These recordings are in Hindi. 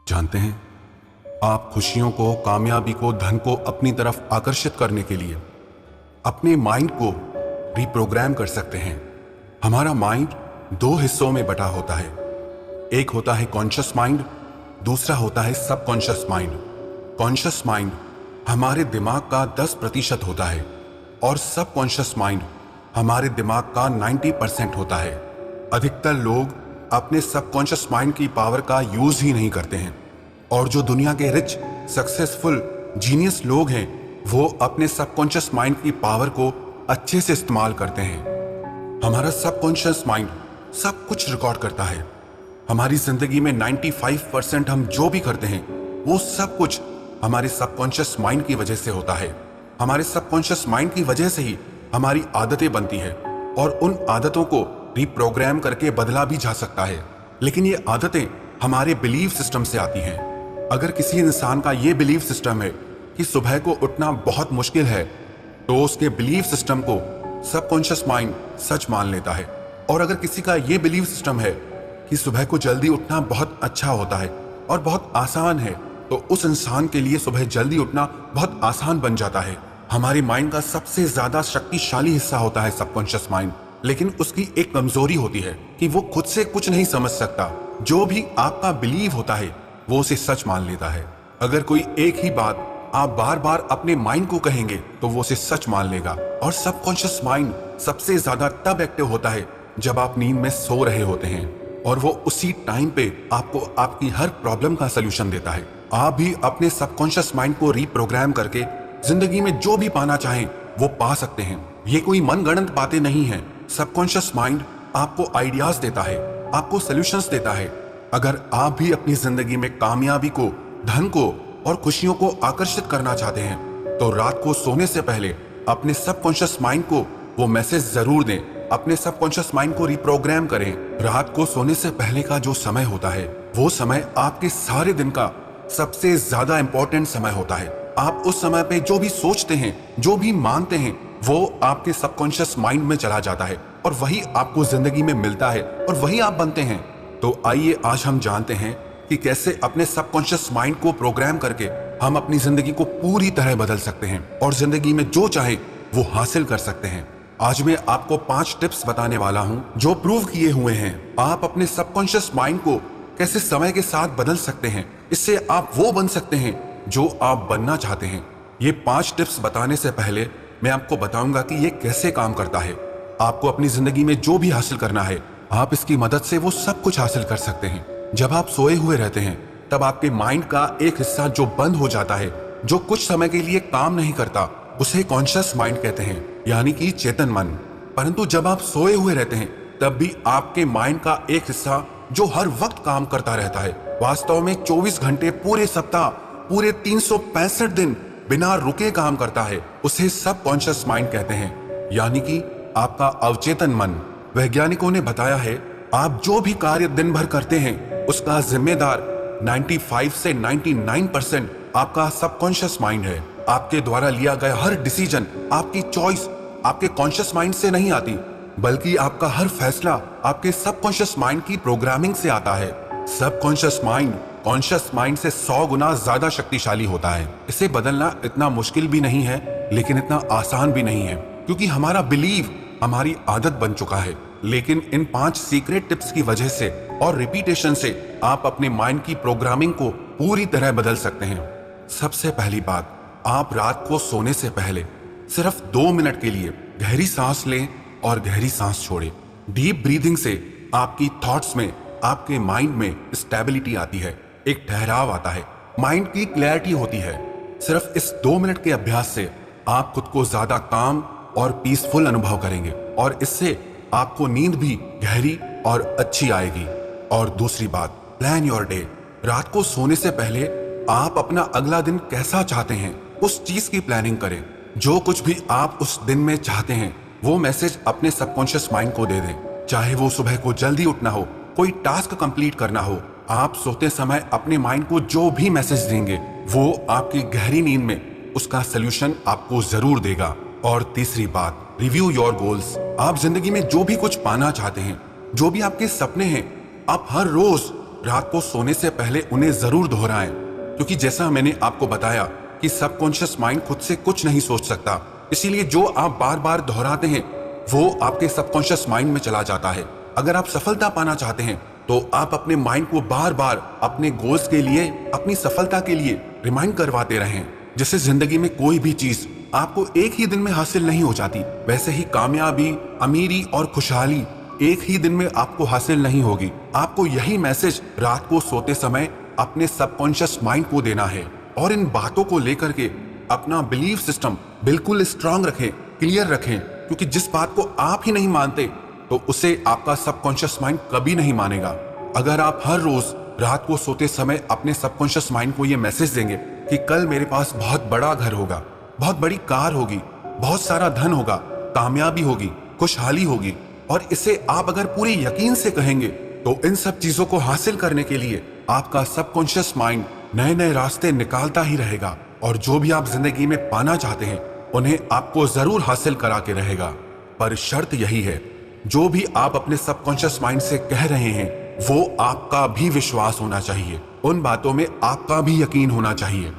जानते हैं, आप खुशियों को, कामयाबी को, धन को अपनी तरफ आकर्षित करने के लिए अपने माइंड को रिप्रोग्राम कर सकते हैं। हमारा माइंड दो हिस्सों में बटा होता है। एक होता है कॉन्शियस माइंड, दूसरा होता है सबकॉन्शियस माइंड। कॉन्शियस माइंड हमारे दिमाग का 10% होता है और सबकॉन्शियस माइंड हमारे दिमाग का 90% होता है। अधिकतर लोग अपने सबकॉन्शियस माइंड की पावर का यूज ही नहीं करते हैं, और जो दुनिया के रिच, सक्सेसफुल, जीनियस लोग हैं वो अपने सबकॉन्शियस माइंड की पावर को अच्छे से इस्तेमाल करते हैं। हमारा सबकॉन्शियस माइंड सब कुछ रिकॉर्ड करता है। हमारी जिंदगी में 95% हम जो भी करते हैं वो सब कुछ हमारे सबकॉन्शियस माइंड की वजह से होता है। हमारे सबकॉन्शियस माइंड की वजह से ही हमारी आदतें बनती है, और उन आदतों को रिप्रोग्राम करके बदला भी जा सकता है। लेकिन ये आदतें हमारे बिलीफ सिस्टम से आती हैं। अगर किसी इंसान का ये बिलीफ सिस्टम है कि सुबह को उठना बहुत मुश्किल है, तो उसके बिलीफ सिस्टम को सबकॉन्शियस माइंड सच मान लेता है। और अगर किसी का ये बिलीफ सिस्टम है कि सुबह को जल्दी उठना बहुत अच्छा होता है और बहुत आसान है, तो उस इंसान के लिए सुबह जल्दी उठना बहुत आसान बन जाता है। हमारे माइंड का सबसे ज्यादा शक्तिशाली हिस्सा होता है सबकॉन्शियस माइंड, लेकिन उसकी एक कमजोरी होती है कि वो खुद से कुछ नहीं समझ सकता। जो भी आपका बिलीव होता है वो उसे सच मान लेता है। अगर कोई एक ही बात आप बार बार अपने माइंड को कहेंगे तो वो उसे सच मान लेगा। और सबकॉन्शियस माइंड सबसे ज्यादा तब एक्टिव होता है जब आप नींद में सो रहे होते हैं, और वो उसी टाइम पे आपको आपकी हर प्रॉब्लम का सलूशन देता है। आप भी अपने सबकॉन्शियस माइंड को रिप्रोग्राम करके जिंदगी में जो भी पाना चाहें वो पा सकते हैं। ये कोई मनगढ़ंत बातें नहीं है। सबकॉन्शियस माइंड आपको आइडियाज देता है, आपको सॉल्यूशंस देता है। अगर आप भी अपनी जिंदगी में कामयाबी को, धन को और खुशियों को आकर्षित करना चाहते हैं, तो रात को सोने से पहले अपने सबकॉन्शियस माइंड को वो मैसेज जरूर दें। अपने सबकॉन्शियस माइंड को रिप्रोग्राम करें। रात को सोने से पहले का जो समय होता है वो समय आपके सारे दिन का सबसे ज्यादा इंपॉर्टेंट समय होता है। आप उस समय पे जो भी सोचते हैं, जो भी मांगते हैं, वो आपके सबकॉन्शियस माइंड में चला जाता है, और वही आपको जिंदगी में मिलता है, और वही आप बनते हैं। तो आइए आज हम जानते हैं कि कैसे अपने सबकॉन्शियस माइंड को प्रोग्राम करके हम अपनी जिंदगी को पूरी तरह बदल सकते हैं और जिंदगी में जो चाहे वो हासिल कर सकते हैं। आज मैं आपको 5 टिप्स बताने वाला हूं जो प्रूव किए हुए हैं। आप अपने सबकॉन्शियस माइंड को कैसे समय के साथ बदल सकते हैं। इससे आप वो बन सकते हैं जो आप बनना चाहते हैं। ये 5 टिप्स बताने से पहले मैं आपको बताऊंगा कि ये कैसे काम करता है। आपको अपनी जिंदगी में जो भी हासिल करना है, आप इसकी मदद से वो सब कुछ हासिल कर सकते हैं। जब आप सोए हुए रहते हैं तब आपके माइंड का एक हिस्सा जो बंद हो जाता है, जो कुछ समय के लिए काम नहीं करता, उसे कॉन्शियस माइंड कहते हैं, यानी कि चेतन मन। परंतु जब आप सोए हुए रहते हैं तब भी आपके माइंड का एक हिस्सा जो हर वक्त काम करता रहता है, वास्तव में 24 घंटे पूरे सप्ताह, पूरे 365 दिन बिना रुके काम करता है, उसे सबकॉन्शियस माइंड कहते हैं, यानी कि आपका अवचेतन मन। वैज्ञानिकों ने बताया है आप जो भी कार्य दिन भर करते हैं उसका जिम्मेदार 95 से 99% आपका सबकॉन्शियस माइंड है। आपके द्वारा लिया गया हर डिसीजन, आपकी चॉइस आपके कॉन्शियस माइंड से नहीं आती, बल्कि आपका हर फैसला आपके सबकॉन्शियस माइंड की प्रोग्रामिंग से आता है। सबकॉन्शियस माइंड कॉन्शियस माइंड से 100 गुना ज्यादा शक्तिशाली होता है। इसे बदलना इतना मुश्किल भी नहीं है, लेकिन इतना आसान भी नहीं है, क्योंकि हमारा बिलीव हमारी आदत बन चुका है। लेकिन इन 5 सीक्रेट टिप्स की वजह से और रिपीटेशन से आप अपने माइंड की प्रोग्रामिंग को पूरी तरह बदल सकते हैं। सबसे पहली बात, आप रात को सोने से पहले सिर्फ 2 मिनट के लिए गहरी सांस लें और गहरी सांस छोड़ें। डीप ब्रीदिंग से आपकी थॉट्स में, आपके माइंड में स्टेबिलिटी आती है, एक ठहराव आता है, माइंड की क्लैरिटी होती है। सिर्फ इस 2 मिनट के अभ्यास से आप खुद को ज्यादा काम और पीसफुल अनुभव करेंगे, और इससे आपको नींद भी गहरी और अच्छी आएगी। और दूसरी बात, प्लान योर डे। रात को सोने से पहले आप अपना अगला दिन कैसा चाहते हैं उस चीज की प्लानिंग करें। जो कुछ भी आप उस दिन में चाहते हैं वो मैसेज अपने सबकॉन्शियस माइंड को दे दें। चाहे वो सुबह को जल्दी उठना हो, कोई टास्क कंप्लीट करना हो, आप सोते समय अपने माइंड को जो भी मैसेज देंगे वो आपकी गहरी नींद में उसका सलूशन आपको जरूर देगा। और तीसरी बात, रिव्यू योर गोल्स। आप जिंदगी में जो भी कुछ पाना चाहते हैं, जो भी आपके सपने हैं, आप हर रोज रात को सोने से पहले उन्हें जरूर दोहराएं, क्योंकि जैसा मैंने आपको बताया कि सबकॉन्शियस माइंड खुद से कुछ नहीं सोच सकता। इसीलिए जो आप बार बार दोहराते हैं वो आपके सबकॉन्शियस माइंड में चला जाता है। अगर आप सफलता पाना चाहते हैं तो आप अपने माइंड को बार बार अपने गोल्स के लिए, अपनी सफलता के लिए रिमाइंड करवाते रहें। जैसे जिंदगी में कोई भी चीज आपको एक ही दिन में हासिल नहीं हो जाती, वैसे ही कामयाबी, अमीरी और खुशहाली एक ही दिन में आपको हासिल नहीं होगी। आपको यही मैसेज रात को सोते समय अपने सबकॉन्शियस माइंड को देना है और इन बातों को लेकर के अपना बिलीफ सिस्टम बिल्कुल स्ट्रांग रखें, क्लियर रखें, क्योंकि जिस बात को आप ही नहीं मानते तो उसे आपका सबकॉन्शियस माइंड कभी नहीं मानेगा। अगर आप हर रोज रात को सोते समय अपने सबकॉन्शियस माइंड को यह मैसेज देंगे कि कल मेरे पास बहुत बड़ा घर होगा, बहुत बड़ी कार होगी, बहुत सारा धन होगा, कामयाबी होगी, खुशहाली होगी, और इसे आप अगर पूरे यकीन से कहेंगे तो इन सब चीजों को हासिल करने के लिए आपका सबकॉन्शियस माइंड नए नए रास्ते निकालता ही रहेगा और जो भी आप जिंदगी में पाना चाहते हैं उन्हें आपको जरूर हासिल करा के रहेगा। पर शर्त यही है, जो भी आप अपने सबकॉन्शियस माइंड से कह रहे हैं वो आपका भी विश्वास होना चाहिए, उन बातों में आपका भी यकीन होना चाहिए।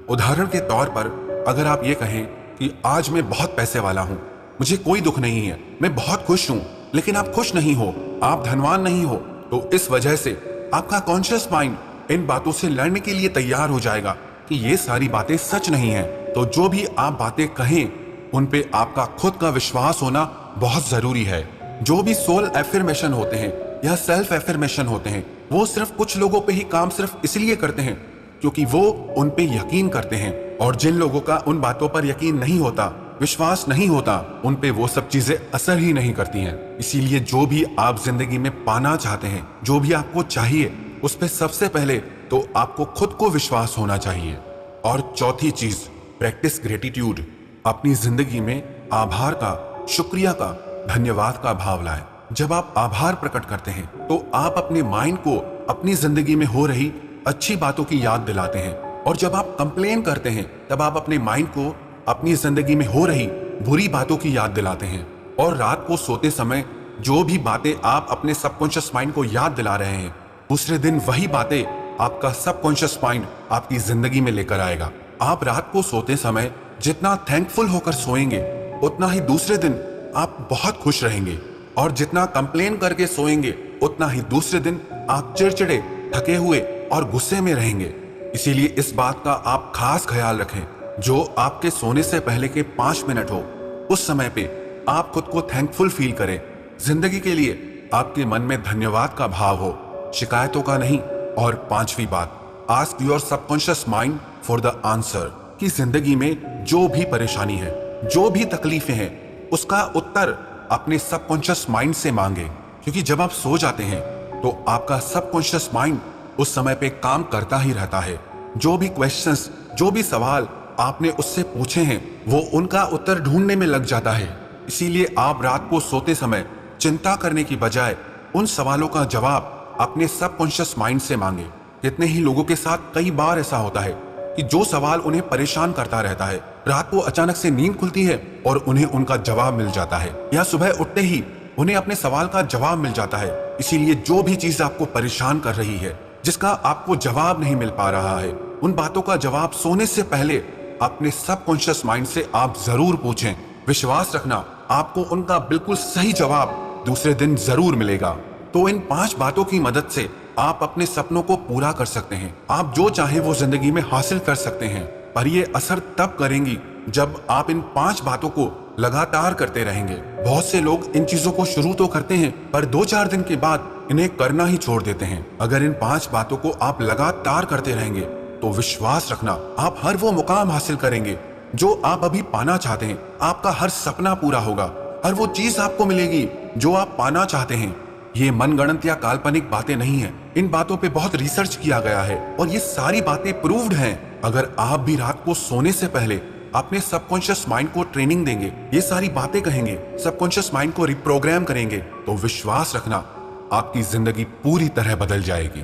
उदाहरण के तौर पर अगर आप ये कहें कि आज मैं बहुत पैसे वाला हूं, मुझे कोई दुख नहीं है, मैं बहुत खुश हूं, लेकिन आप खुश नहीं हो, आप धनवान नहीं हो, तो इस वजह से आपका कॉन्शियस माइंड इन बातों से लड़ने के लिए तैयार हो जाएगा कि ये सारी बातें सच नहीं है। तो जो भी आप बातें कहें उन पे आपका खुद का विश्वास होना बहुत जरूरी है। जो भी सोल एफर्मेशन होते हैं या सेल्फ एफर्मेशन होते हैं वो सिर्फ कुछ लोगों पे ही काम सिर्फ इसलिए करते हैं क्योंकि वो उन पे यकीन करते हैं, और जिन लोगों का उन बातों पर यकीन नहीं होता, विश्वास नहीं होता, उन पे वो सब चीजें असर ही नहीं करती हैं। इसीलिए जो भी आप जिंदगी में पाना चाहते हैं, जो भी आपको चाहिए, उस पे सबसे पहले तो आपको खुद को विश्वास होना चाहिए। और चौथी चीज, प्रैक्टिस ग्रेटिट्यूड। अपनी जिंदगी में आभार का, शुक्रिया का, धन्यवाद का भाव लाएं। जब आप आभार प्रकट करते हैं तो आप अपने माइंड को अपनी जिंदगी में हो रही अच्छी बातों की याद दिलाते हैं, और जब आप कंप्लेन करते हैं तब आप अपने माइंड को अपनी जिंदगी में हो रही बुरी बातों की याद दिलाते हैं। और रात को सोते समय जो भी बातें आप अपने सबकॉन्शियस माइंड को याद दिला रहे हैं, दूसरे दिन वही बातें आपका सबकॉन्शियस माइंड आपकी जिंदगी में लेकर आएगा। आप रात को सोते समय जितना थैंकफुल होकर सोएंगे उतना ही दूसरे दिन आप बहुत खुश रहेंगे, और जितना कंप्लेन करके सोएंगे उतना ही दूसरे दिन आप चिड़चिड़े, थके हुए और गुस्से में रहेंगे। इसीलिए इस बात का आप खास ख्याल रखें, जो आपके सोने से पहले के 5 मिनट हो उस समय पे आप खुद को थैंकफुल फील करें। जिंदगी के लिए आपके मन में धन्यवाद का भाव हो, शिकायतों का नहीं। और 5वीं बात, ask your subconscious mind for the answer. कि जिंदगी में जो भी परेशानी है, जो भी तकलीफें हैं, उसका उत्तर अपने सबकॉन्शियस माइंड से मांगे, क्योंकि जब आप सो जाते हैं तो आपका सबकॉन्शियस माइंड उस समय पे काम करता ही रहता है। जो भी क्वेश्चंस, जो भी सवाल आपने उससे पूछे हैं वो उनका उत्तर ढूंढने में लग जाता है। इसीलिए आप रात को सोते समय चिंता करने की बजाय उन सवालों का जवाब अपने सबकॉन्शियस माइंड से मांगे। कितने ही लोगों के साथ कई बार ऐसा होता है कि जो सवाल उन्हें परेशान करता रहता है, रात को अचानक से नींद खुलती है और उन्हें उनका जवाब मिल जाता है, या सुबह उठते ही उन्हें अपने सवाल का जवाब मिल जाता है। इसीलिए जो भी चीज आपको परेशान कर रही है, जिसका आपको जवाब नहीं मिल पा रहा है, उन बातों का जवाब सोने से पहले अपने सबकॉन्शियस माइंड से आप जरूर पूछें। विश्वास रखना, आपको उनका बिल्कुल सही जवाब दूसरे दिन जरूर मिलेगा। तो इन 5 बातों की मदद से आप अपने सपनों को पूरा कर सकते हैं। आप जो चाहे वो जिंदगी में हासिल कर सकते हैं, पर ये असर तब करेंगी जब आप इन 5 बातों को लगातार करते रहेंगे। बहुत से लोग इन चीजों को शुरू तो करते हैं पर 2-4 दिन के बाद इन्हें करना ही छोड़ देते हैं। अगर इन 5 बातों को आप लगातार करते रहेंगे तो विश्वास रखना, आप हर वो मुकाम हासिल करेंगे जो आप अभी पाना चाहते हैं। आपका हर सपना पूरा होगा, हर वो चीज आपको मिलेगी जो आप पाना चाहते हैं। ये मनगढ़ंत या काल्पनिक बातें नहीं है, इन बातों पे बहुत रिसर्च किया गया है और ये सारी बातें प्रूव्ड हैं। अगर आप भी रात को सोने से पहले अपने सबकॉन्शियस माइंड को ट्रेनिंग देंगे, ये सारी बातें कहेंगे, सबकॉन्शियस माइंड को रिप्रोग्राम करेंगे, तो विश्वास रखना आपकी जिंदगी पूरी तरह बदल जाएगी।